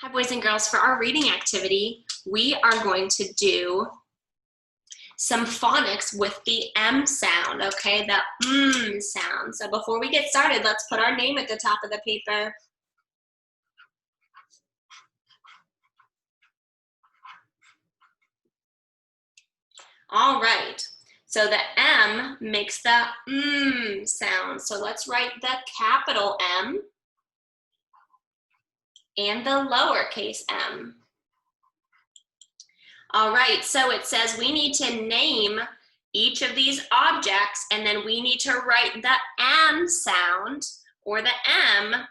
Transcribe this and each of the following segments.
Hi, boys and girls. For our reading activity, we are going to do some phonics with the M sound, okay? The sound. So before we get started, let's put our name at the top of the paper. All right. So the M makes the sound. So let's write the capital M and the lowercase m. All right, so it says we need to name each of these objects, and then we need to write the M sound, or the M,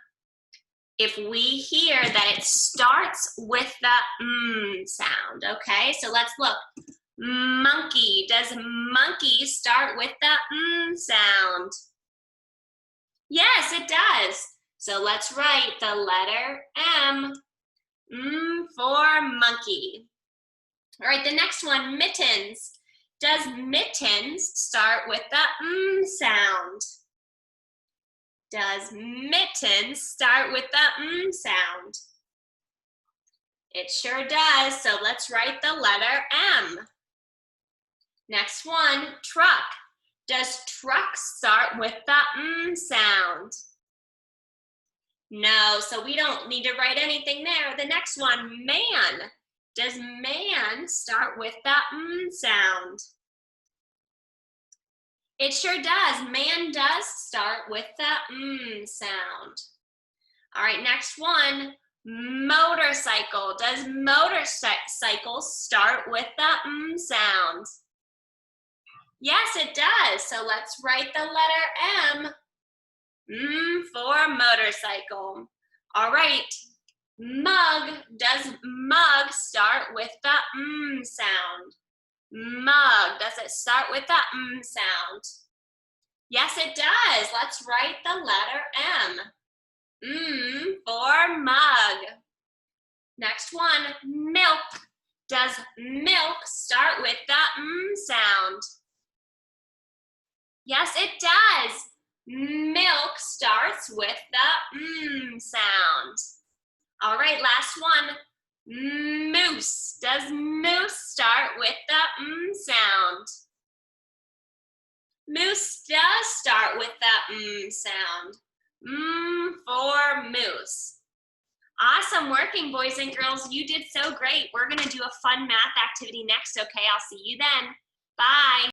if we hear that it starts with the sound, okay? So let's look. Monkey. Does monkey start with the sound? Yes, it does. So let's write the letter M, for monkey. All right, the next one, mittens. Does mittens start with the sound? Does mittens start with the sound? It sure does, so let's write the letter M. Next one, truck. Does truck start with the sound? No, so we don't need to write anything there. The next one, man. Does man start with the sound? It sure does. Man does start with the sound. All right, next one, motorcycle. Does motorcycle start with the sound? Yes, it does. So let's write the letter M, for motorcycle. All right. Mug. Does mug start with the sound? Mug. Does it start with the sound? Yes, it does. Let's write the letter M. For mug. Next one, milk. Does milk start with the sound? Yes, it does. Milk starts with the sound. All right, last one, moose. Does moose start with the sound? Moose does start with the sound. For moose. Awesome working, boys and girls. You did so great. We're gonna do a fun math activity next, okay? I'll see you then. Bye.